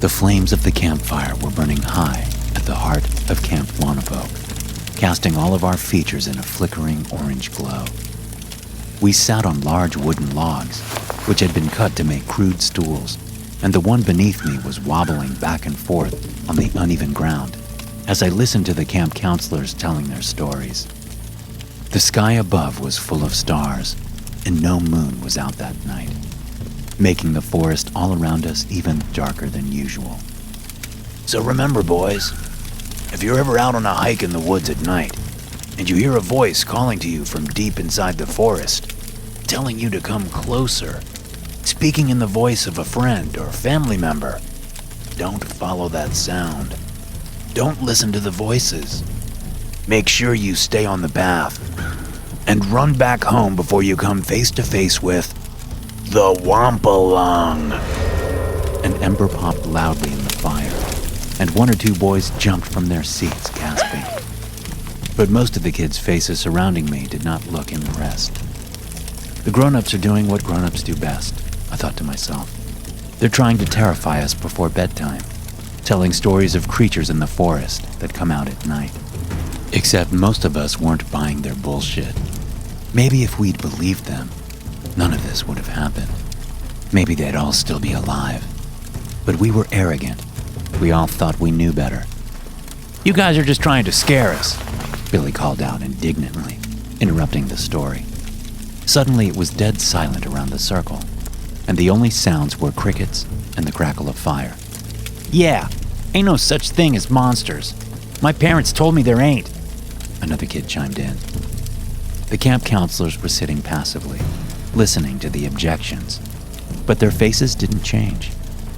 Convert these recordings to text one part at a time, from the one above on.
The flames of the campfire were burning high at the heart of Camp Wompalung, casting all of our features in a flickering orange glow. We sat on large wooden logs, which had been cut to make crude stools, and the one beneath me was wobbling back and forth on the uneven ground as I listened to the camp counselors telling their stories. The sky above was full of stars, and no moon was out that night, making the forest all around us even darker than usual. So remember, boys, if you're ever out on a hike in the woods at night, and you hear a voice calling to you from deep inside the forest, telling you to come closer, speaking in the voice of a friend or family member, don't follow that sound. Don't listen to the voices. Make sure you stay on the path, and run back home before you come face to face with the Wampalung. An ember popped loudly in the fire, and one or two boys jumped from their seats, gasping. But most of the kids' faces surrounding me did not look impressed. The grown-ups are doing what grown-ups do best, I thought to myself. They're trying to terrify us before bedtime, telling stories of creatures in the forest that come out at night. Except most of us weren't buying their bullshit. Maybe if we'd believed them, none of this would have happened. Maybe they'd all still be alive. But we were arrogant. We all thought we knew better. You guys are just trying to scare us, Billy called out indignantly, interrupting the story. Suddenly it was dead silent around the circle, and the only sounds were crickets and the crackle of fire. Yeah, ain't no such thing as monsters. My parents told me there ain't, another kid chimed in. The camp counselors were sitting passively, listening to the objections, but their faces didn't change.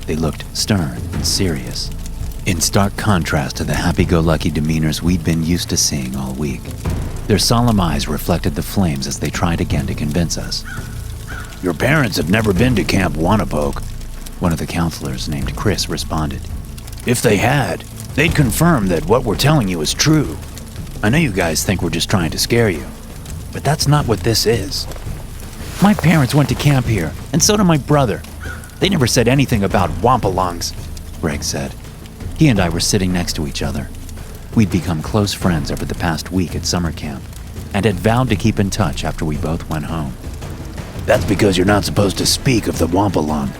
They looked stern and serious, in stark contrast to the happy-go-lucky demeanors we'd been used to seeing all week. Their solemn eyes reflected the flames as they tried again to convince us. Your parents have never been to Camp Wompalung, one of the counselors named Chris responded. If they had, they'd confirm that what we're telling you is true. I know you guys think we're just trying to scare you, but that's not what this is. My parents went to camp here, and so did my brother. They never said anything about Wampalongs, Greg said. He and I were sitting next to each other. We'd become close friends over the past week at summer camp, and had vowed to keep in touch after we both went home. That's because you're not supposed to speak of the Wampalong.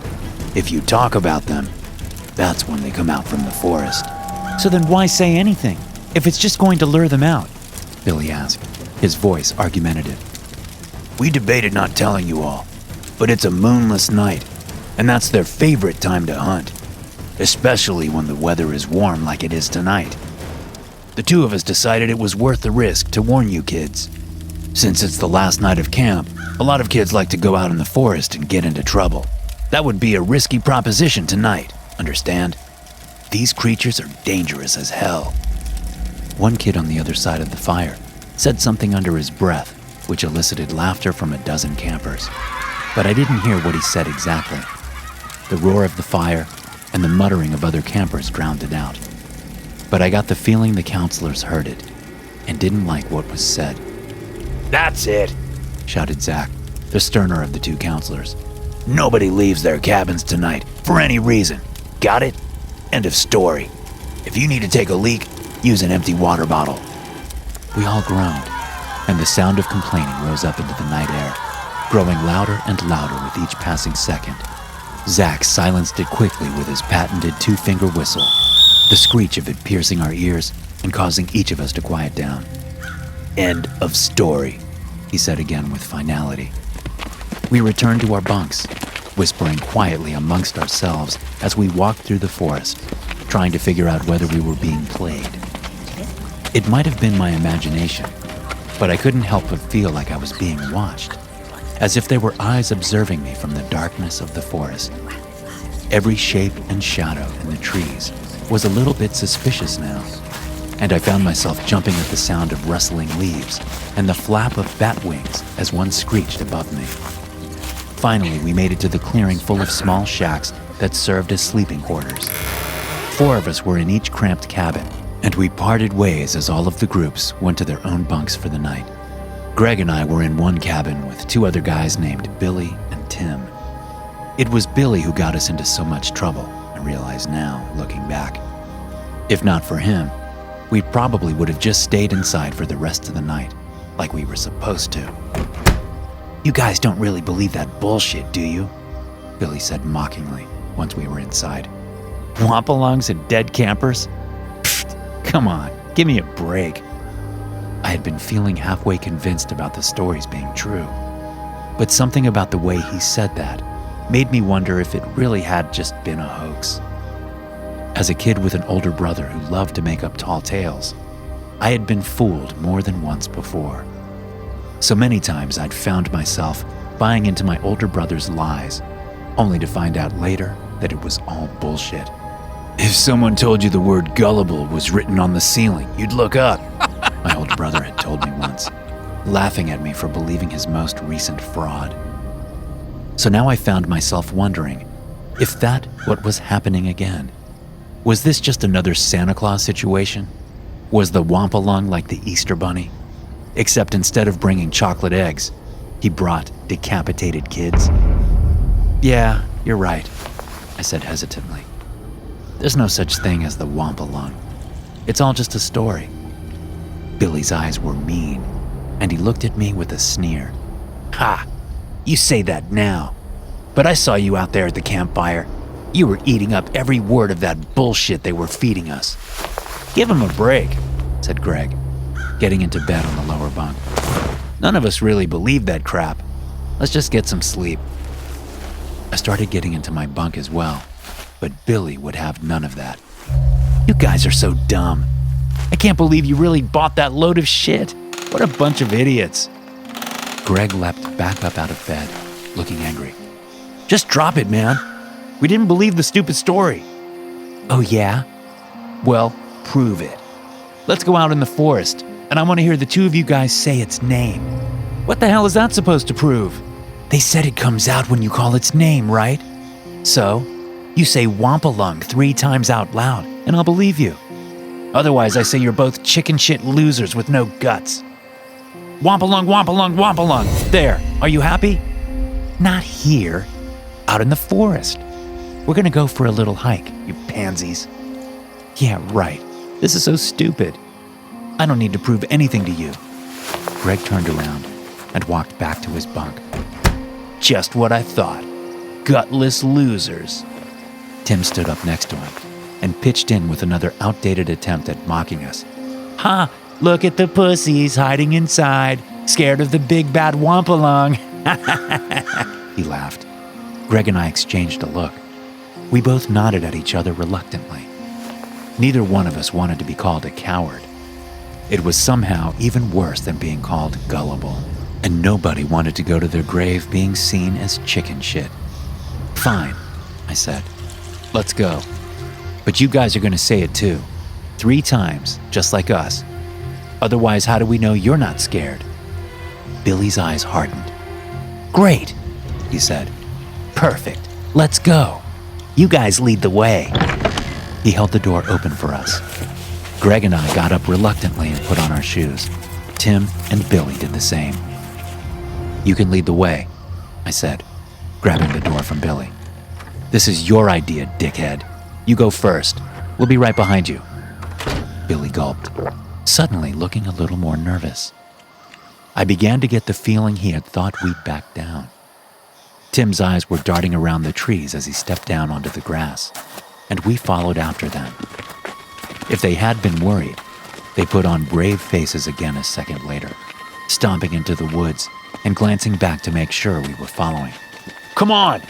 If you talk about them, that's when they come out from the forest. So then why say anything, if it's just going to lure them out? Billy asked, his voice argumentative. We debated not telling you all, but it's a moonless night, and that's their favorite time to hunt, especially when the weather is warm like it is tonight. The two of us decided it was worth the risk to warn you kids. Since it's the last night of camp, a lot of kids like to go out in the forest and get into trouble. That would be a risky proposition tonight, understand? These creatures are dangerous as hell. One kid on the other side of the fire said something under his breath, which elicited laughter from a dozen campers. But I didn't hear what he said exactly. The roar of the fire and the muttering of other campers drowned it out. But I got the feeling the counselors heard it and didn't like what was said. That's it, shouted Zach, the sterner of the two counselors. Nobody leaves their cabins tonight for any reason. Got it? End of story. If you need to take a leak, use an empty water bottle. We all groaned, and the sound of complaining rose up into the night air, growing louder and louder with each passing second. Zach silenced it quickly with his patented two-finger whistle, the screech of it piercing our ears and causing each of us to quiet down. End of story, he said again with finality. We returned to our bunks, whispering quietly amongst ourselves as we walked through the forest, trying to figure out whether we were being played. It might have been my imagination, but I couldn't help but feel like I was being watched, as if there were eyes observing me from the darkness of the forest. Every shape and shadow in the trees was a little bit suspicious now, and I found myself jumping at the sound of rustling leaves and the flap of bat wings as one screeched above me. Finally, we made it to the clearing full of small shacks that served as sleeping quarters. 4 of us were in each cramped cabin, and we parted ways as all of the groups went to their own bunks for the night. Greg and I were in one cabin with 2 other guys named Billy and Tim. It was Billy who got us into so much trouble, I I realize now, looking back. If not for him, we probably would have just stayed inside for the rest of the night, like we were supposed to. You guys don't really believe that bullshit, do you? Billy said mockingly once we were inside. Wampalongs and dead campers? Pfft, come on, give me a break. I had been feeling halfway convinced about the stories being true, but something about the way he said that made me wonder if it really had just been a hoax. As a kid with an older brother who loved to make up tall tales, I had been fooled more than once before. So many times I'd found myself buying into my older brother's lies, only to find out later that it was all bullshit. If someone told you the word gullible was written on the ceiling, you'd look up. My older brother had told me once, laughing at me for believing his most recent fraud. So now I found myself wondering if that what was happening again. Was this just another Santa Claus situation? Was the Wampalung like the Easter Bunny? Except instead of bringing chocolate eggs, he brought decapitated kids? Yeah, you're right, I said hesitantly. There's no such thing as the Wampalung. It's all just a story. Billy's eyes were mean, and he looked at me with a sneer. Ha! You say that now. But I saw you out there at the campfire. You were eating up every word of that bullshit they were feeding us. Give him a break, said Greg, getting into bed on the lower bunk. None of us really believe that crap. Let's just get some sleep. I started getting into my bunk as well, but Billy would have none of that. You guys are so dumb. I can't believe you really bought that load of shit. What a bunch of idiots. Greg leapt back up out of bed, looking angry. Just drop it, man. We didn't believe the stupid story. Oh yeah? Well, prove it. Let's go out in the forest, and I want to hear the two of you guys say its name. What the hell is that supposed to prove? They said it comes out when you call its name, right? So, you say Wampalung 3 times out loud, and I'll believe you. Otherwise, I say you're both chicken shit losers with no guts. Wampalung, Wampalung, Wampalung. There, are you happy? Not here. Out in the forest. We're gonna go for a little hike, you pansies. Yeah, right. This is so stupid. I don't need to prove anything to you. Greg turned around and walked back to his bunk. Just what I thought. Gutless losers. Tim stood up next to him and pitched in with another outdated attempt at mocking us. Ha! Look at the pussies hiding inside, scared of the big bad Wampalong. He laughed. Greg and I exchanged a look. We both nodded at each other reluctantly. Neither one of us wanted to be called a coward. It was somehow even worse than being called gullible, and nobody wanted to go to their grave being seen as chicken shit. Fine, I said. Let's go. But you guys are going to say it too. 3 times, just like us. Otherwise, how do we know you're not scared? Billy's eyes hardened. Great, he said. Perfect. Let's go. You guys lead the way. He held the door open for us. Greg and I got up reluctantly and put on our shoes. Tim and Billy did the same. You can lead the way, I said, grabbing the door from Billy. This is your idea, dickhead. You go first. We'll be right behind you. Billy gulped, suddenly looking a little more nervous. I began to get the feeling he had thought we'd back down. Tim's eyes were darting around the trees as he stepped down onto the grass, and we followed after them. If they had been worried, they put on brave faces again a second later, stomping into the woods and glancing back to make sure we were following. Come on,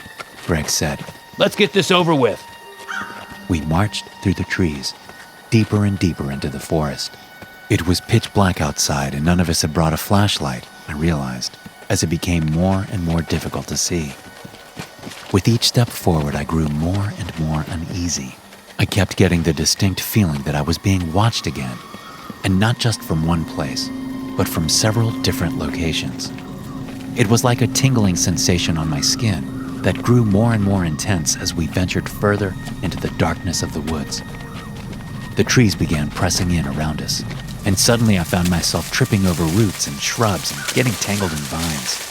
Greg said. Let's get this over with. We marched through the trees, deeper and deeper into the forest. It was pitch black outside, and none of us had brought a flashlight, I realized, as it became more and more difficult to see. With each step forward, I grew more and more uneasy. I kept getting the distinct feeling that I was being watched again, and not just from one place, but from several different locations. It was like a tingling sensation on my skin that grew more and more intense as we ventured further into the darkness of the woods. The trees began pressing in around us, and suddenly I found myself tripping over roots and shrubs and getting tangled in vines.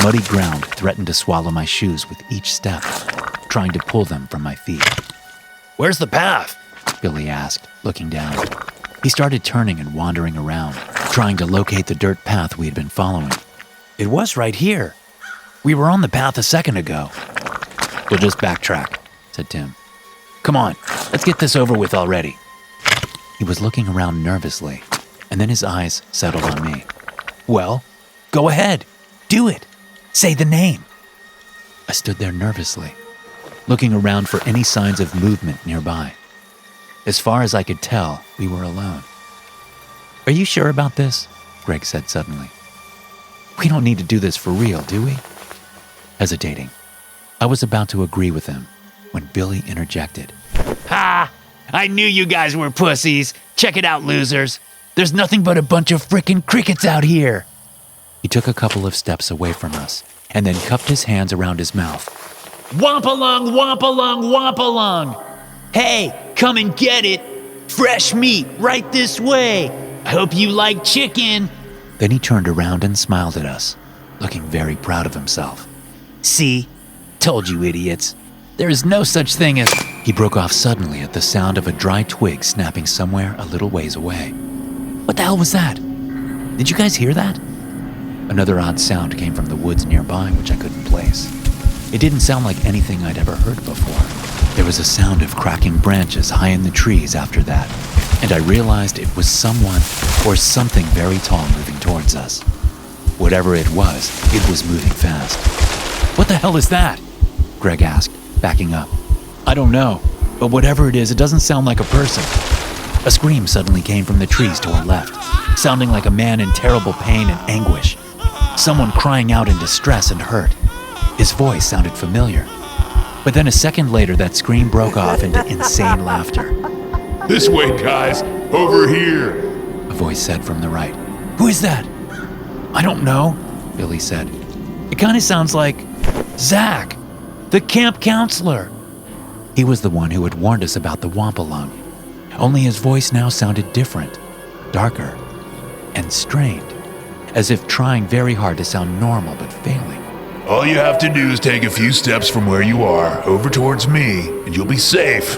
Muddy ground threatened to swallow my shoes with each step, trying to pull them from my feet. Where's the path? Billy asked, looking down. He started turning and wandering around, trying to locate the dirt path we had been following. It was right here. We were on the path a second ago. We'll just backtrack, said Tim. Come on, let's get this over with already. He was looking around nervously, and then his eyes settled on me. Well, go ahead. Do it. Say the name. I stood there nervously, looking around for any signs of movement nearby. As far as I could tell, we were alone. Are you sure about this? Greg said suddenly. We don't need to do this for real, do we? Hesitating, I was about to agree with him when Billy interjected. Ha! I knew you guys were pussies. Check it out, losers. There's nothing but a bunch of frickin' crickets out here. He took a couple of steps away from us and then cupped his hands around his mouth. Wampalung, Wampalung, Wampalung. Hey, come and get it. Fresh meat right this way. I hope you like chicken. Then he turned around and smiled at us, looking very proud of himself. See? Told you idiots. There is no such thing as... He broke off suddenly at the sound of a dry twig snapping somewhere a little ways away. What the hell was that? Did you guys hear that? Another odd sound came from the woods nearby, which I couldn't place. It didn't sound like anything I'd ever heard before. There was a sound of cracking branches high in the trees after that, and I realized it was someone or something very tall moving towards us. Whatever it was moving fast. What the hell is that? Greg asked, backing up. I don't know, but whatever it is, it doesn't sound like a person. A scream suddenly came from the trees to our left, sounding like a man in terrible pain and anguish. Someone crying out in distress and hurt. His voice sounded familiar. But then a second later, that scream broke off into insane laughter. This way, guys. Over here. A voice said from the right. Who is that? I don't know, Billy said. It kind of sounds like Zach, the camp counselor. He was the one who had warned us about the Wampalung. Only his voice now sounded different, darker, and strained, as if trying very hard to sound normal but failing. All you have to do is take a few steps from where you are over towards me, and you'll be safe.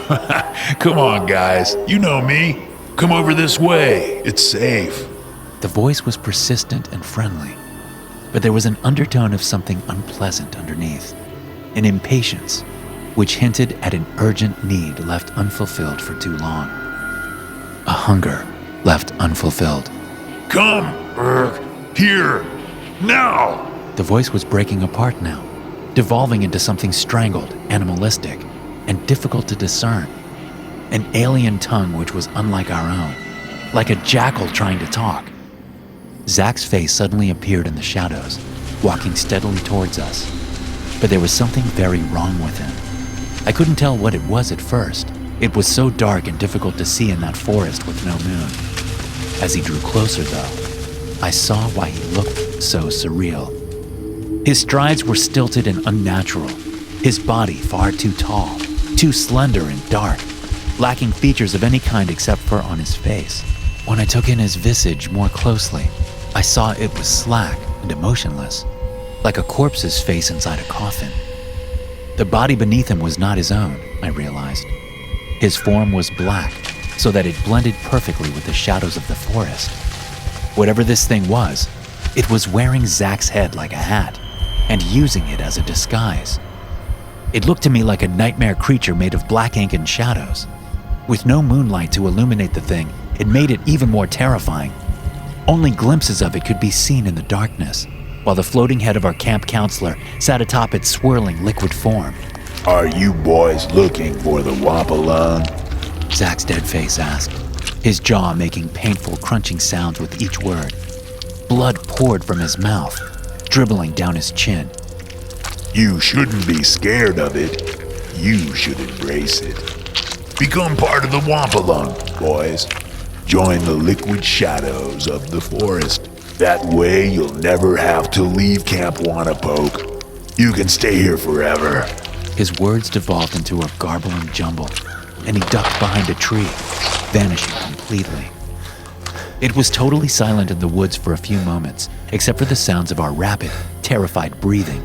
Come on, guys. You know me. Come over this way. It's safe. The voice was persistent and friendly, but there was an undertone of something unpleasant underneath, an impatience, which hinted at an urgent need left unfulfilled for too long. A hunger left unfulfilled. Come, here, now. The voice was breaking apart now, devolving into something strangled, animalistic, and difficult to discern. An alien tongue which was unlike our own, like a jackal trying to talk. Zach's face suddenly appeared in the shadows, walking steadily towards us. But there was something very wrong with him. I couldn't tell what it was at first. It was so dark and difficult to see in that forest with no moon. As he drew closer, though, I saw why he looked so surreal. His strides were stilted and unnatural, his body far too tall, too slender and dark, lacking features of any kind except for on his face. When I took in his visage more closely, I saw it was slack and emotionless, like a corpse's face inside a coffin. The body beneath him was not his own, I realized. His form was black, so that it blended perfectly with the shadows of the forest. Whatever this thing was, it was wearing Zach's head like a hat, and using it as a disguise. It looked to me like a nightmare creature made of black ink and shadows. With no moonlight to illuminate the thing, it made it even more terrifying. Only glimpses of it could be seen in the darkness, while the floating head of our camp counselor sat atop its swirling liquid form. Are you boys looking for the Wampalung? Zach's dead face asked, his jaw making painful crunching sounds with each word. Blood poured from his mouth, dribbling down his chin. You shouldn't be scared of it. You should embrace it. Become part of the Wampalung, boys. Join the liquid shadows of the forest. That way you'll never have to leave Camp Wannapoke. You can stay here forever. His words devolved into a garbling jumble, and he ducked behind a tree, vanishing completely. It was totally silent in the woods for a few moments, except for the sounds of our rapid, terrified breathing.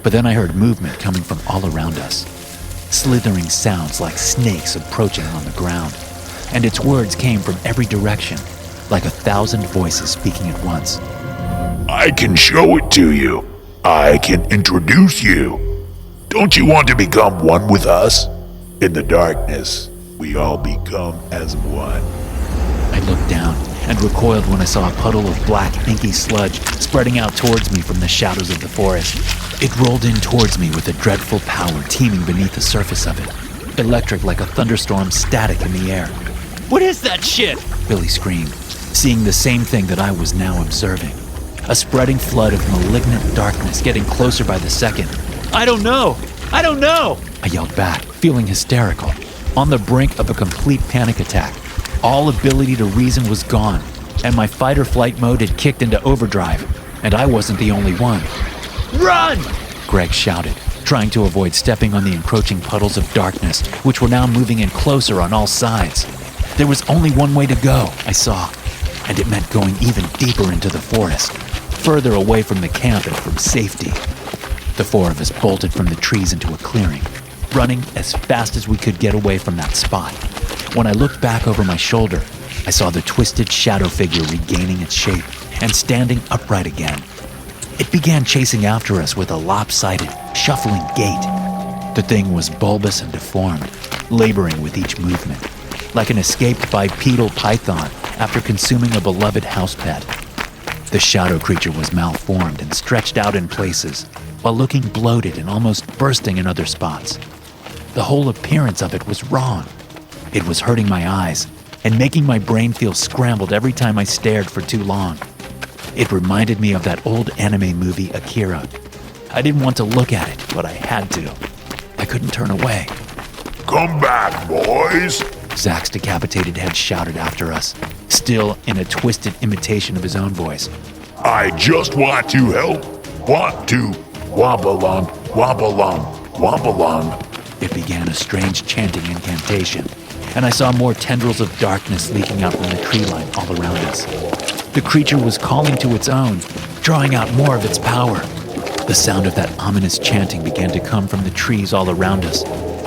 But then I heard movement coming from all around us, slithering sounds like snakes approaching on the ground, and its words came from every direction, like 1,000 voices speaking at once. I can show it to you. I can introduce you. Don't you want to become one with us? In the darkness, we all become as one. I looked down and recoiled when I saw a puddle of black, inky sludge spreading out towards me from the shadows of the forest. It rolled in towards me with a dreadful power teeming beneath the surface of it, electric like a thunderstorm, static in the air. "What is that shit?" Billy screamed, seeing the same thing that I was now observing. A spreading flood of malignant darkness getting closer by the second. I don't know! I yelled back, feeling hysterical, on the brink of a complete panic attack. All ability to reason was gone, and my fight-or-flight mode had kicked into overdrive, and I wasn't the only one. "Run!" Greg shouted, trying to avoid stepping on the encroaching puddles of darkness, which were now moving in closer on all sides. There was only one way to go, I saw, and it meant going even deeper into the forest, further away from the camp and from safety. The four of us bolted from the trees into a clearing, running as fast as we could get away from that spot. When I looked back over my shoulder, I saw the twisted shadow figure regaining its shape and standing upright again. It began chasing after us with a lopsided, shuffling gait. The thing was bulbous and deformed, laboring with each movement, like an escaped bipedal python after consuming a beloved house pet. The shadow creature was malformed and stretched out in places, while looking bloated and almost bursting in other spots. The whole appearance of it was wrong. It was hurting my eyes and making my brain feel scrambled every time I stared for too long. It reminded me of that old anime movie Akira. I didn't want to look at it, but I had to. I couldn't turn away. Come back, boys! Zach's decapitated head shouted after us, still in a twisted imitation of his own voice. I just want to help. Want to. Wampalung, Wampalung, Wampalung. It began a strange chanting incantation, and I saw more tendrils of darkness leaking out from the tree line all around us. The creature was calling to its own, drawing out more of its power. The sound of that ominous chanting began to come from the trees all around us,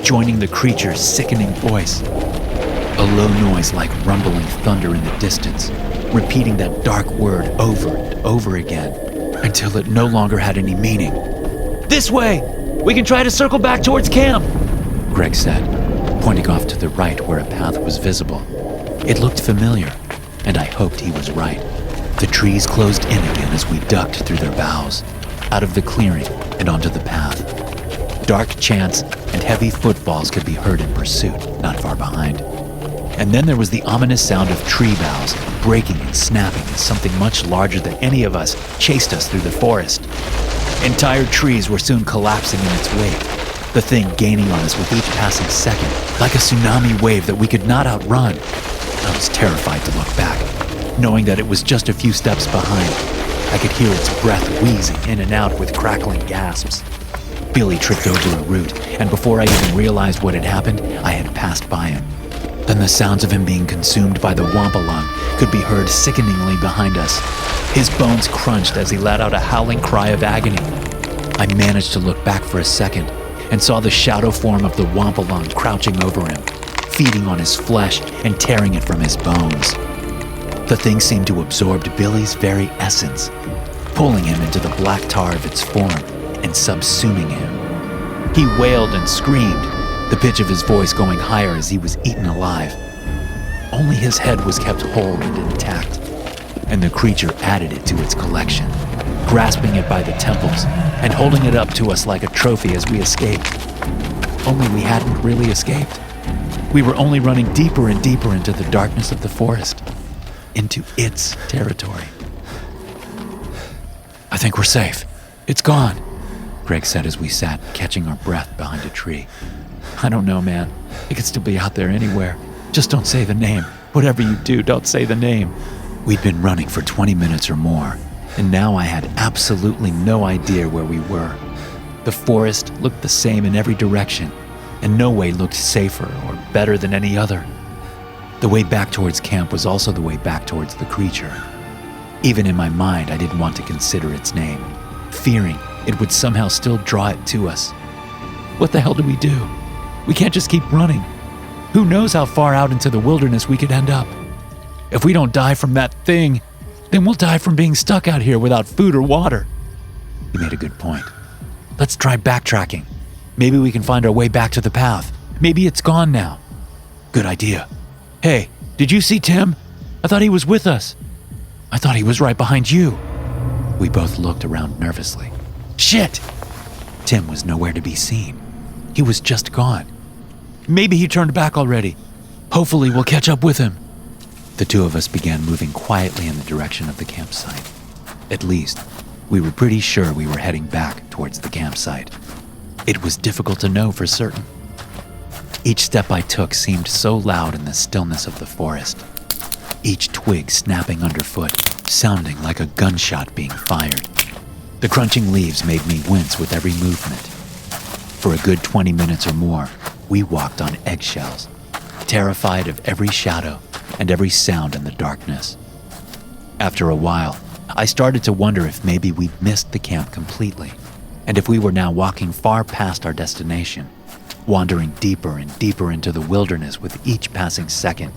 joining the creature's sickening voice. A low noise like rumbling thunder in the distance, repeating that dark word over and over again, until it no longer had any meaning. "This way! We can try to circle back towards camp," Greg said, pointing off to the right where a path was visible. It looked familiar, and I hoped he was right. The trees closed in again as we ducked through their boughs, out of the clearing and onto the path. Dark chants and heavy footfalls could be heard in pursuit, not far behind. And then there was the ominous sound of tree boughs breaking and snapping as something much larger than any of us chased us through the forest. Entire trees were soon collapsing in its wake, the thing gaining on us with each passing second, like a tsunami wave that we could not outrun. I was terrified to look back, knowing that it was just a few steps behind. I could hear its breath wheezing in and out with crackling gasps. Billy tripped over a root, and before I even realized what had happened, I had passed by him. Then the sounds of him being consumed by the Wampalong could be heard sickeningly behind us. His bones crunched as he let out a howling cry of agony. I managed to look back for a second and saw the shadow form of the Wampalong crouching over him, feeding on his flesh and tearing it from his bones. The thing seemed to absorb Billy's very essence, pulling him into the black tar of its form and subsuming him. He wailed and screamed, the pitch of his voice going higher as he was eaten alive. Only his head was kept whole and intact, and the creature added it to its collection, grasping it by the temples and holding it up to us like a trophy as we escaped. Only we hadn't really escaped. We were only running deeper and deeper into the darkness of the forest, into its territory. "I think we're safe. It's gone," Greg said as we sat, catching our breath behind a tree. "I don't know, man. It could still be out there anywhere. Just don't say the name. Whatever you do, don't say the name." We'd been running for 20 minutes or more, and now I had absolutely no idea where we were. The forest looked the same in every direction, and no way looked safer or better than any other. The way back towards camp was also the way back towards the creature. Even in my mind, I didn't want to consider its name, fearing it would somehow still draw it to us. What the hell do we do? We can't just keep running. Who knows how far out into the wilderness we could end up? If we don't die from that thing, then we'll die from being stuck out here without food or water. You made a good point. Let's try backtracking. Maybe we can find our way back to the path. Maybe it's gone now. Good idea. Hey, did you see Tim? I thought he was with us. I thought he was right behind you. We both looked around nervously. Shit! Tim was nowhere to be seen. He was just gone. Maybe he turned back already. Hopefully we'll catch up with him. The two of us began moving quietly in the direction of the campsite. At least, we were pretty sure we were heading back towards the campsite. It was difficult to know for certain. Each step I took seemed so loud in the stillness of the forest. Each twig snapping underfoot, sounding like a gunshot being fired. The crunching leaves made me wince with every movement. For a good 20 minutes or more, we walked on eggshells, terrified of every shadow and every sound in the darkness. After a while, I started to wonder if maybe we'd missed the camp completely, and if we were now walking far past our destination, wandering deeper and deeper into the wilderness with each passing second.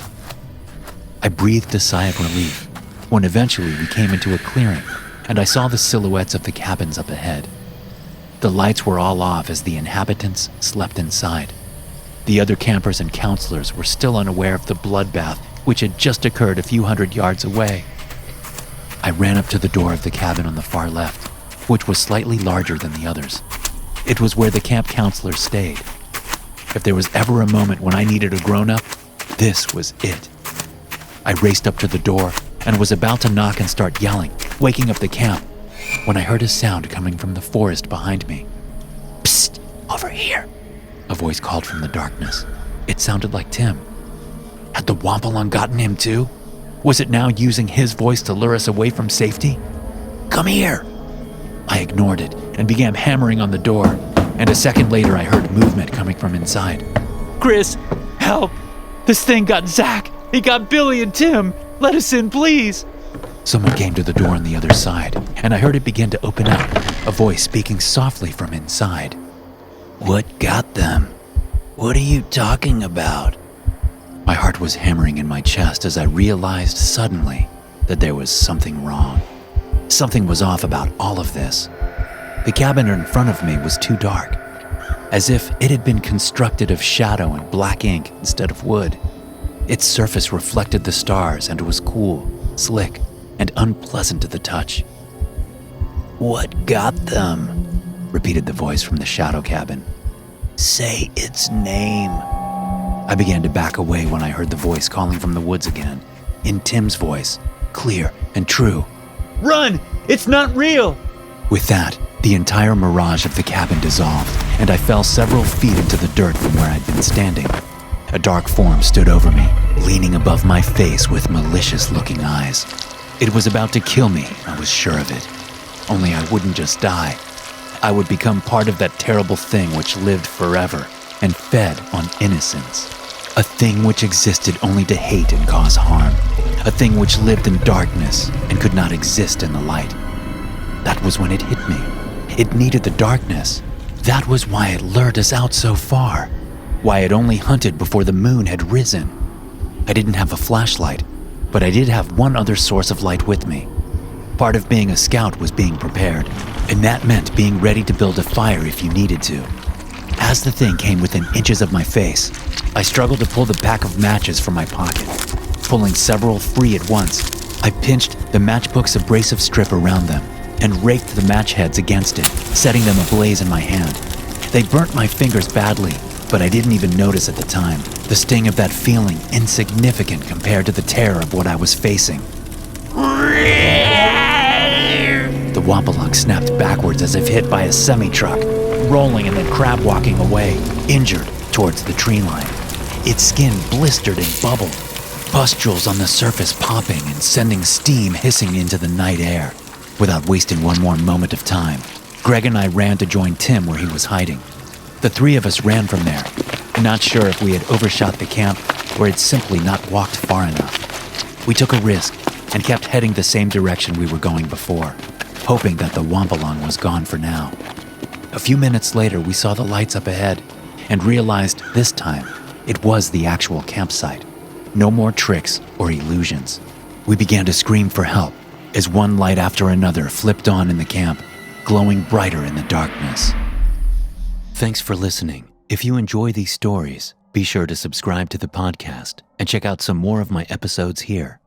I breathed a sigh of relief when eventually we came into a clearing and I saw the silhouettes of the cabins up ahead. The lights were all off as the inhabitants slept inside. The other campers and counselors were still unaware of the bloodbath which had just occurred a few hundred yards away. I ran up to the door of the cabin on the far left, which was slightly larger than the others. It was where the camp counselors stayed. If there was ever a moment when I needed a grown-up, this was it. I raced up to the door and was about to knock and start yelling, waking up the camp, when I heard a sound coming from the forest behind me. Psst, over here, a voice called from the darkness. It sounded like Tim. Had the Wampalung gotten him too? Was it now using his voice to lure us away from safety? Come here! I ignored it and began hammering on the door, and a second later I heard movement coming from inside. Chris, help! This thing got Zach! He got Billy and Tim! Let us in, please! Someone came to the door on the other side, and I heard it begin to open up, a voice speaking softly from inside. What got them? What are you talking about? My heart was hammering in my chest as I realized suddenly that there was something wrong. Something was off about all of this. The cabin in front of me was too dark, as if it had been constructed of shadow and black ink instead of wood. Its surface reflected the stars and was cool, slick, and unpleasant to the touch. What got them? Repeated the voice from the shadow cabin. Say its name. I began to back away when I heard the voice calling from the woods again, in Tim's voice, clear and true. Run! It's not real! With that, the entire mirage of the cabin dissolved, and I fell several feet into the dirt from where I'd been standing. A dark form stood over me, leaning above my face with malicious-looking eyes. It was about to kill me, I was sure of it. Only I wouldn't just die. I would become part of that terrible thing which lived forever and fed on innocence. A thing which existed only to hate and cause harm. A thing which lived in darkness and could not exist in the light. That was when it hit me. It needed the darkness. That was why it lured us out so far. Why it only hunted before the moon had risen. I didn't have a flashlight, but I did have one other source of light with me. Part of being a scout was being prepared, and that meant being ready to build a fire if you needed to. As the thing came within inches of my face, I struggled to pull the pack of matches from my pocket. Pulling several free at once, I pinched the matchbook's abrasive strip around them and raked the match heads against it, setting them ablaze in my hand. They burnt my fingers badly, but I didn't even notice at the time, the sting of that feeling insignificant compared to the terror of what I was facing. The Wompalong snapped backwards as if hit by a semi-truck, rolling and then crab-walking away, injured, towards the tree line. Its skin blistered and bubbled, pustules on the surface popping and sending steam hissing into the night air. Without wasting one more moment of time, Greg and I ran to join Tim where he was hiding. The three of us ran from there, not sure if we had overshot the camp or had simply not walked far enough. We took a risk and kept heading the same direction we were going before, hoping that the Wampalong was gone for now. A few minutes later, we saw the lights up ahead, and realized this time it was the actual campsite. No more tricks or illusions. We began to scream for help as one light after another flipped on in the camp, glowing brighter in the darkness. Thanks for listening. If you enjoy these stories, be sure to subscribe to the podcast and check out some more of my episodes here.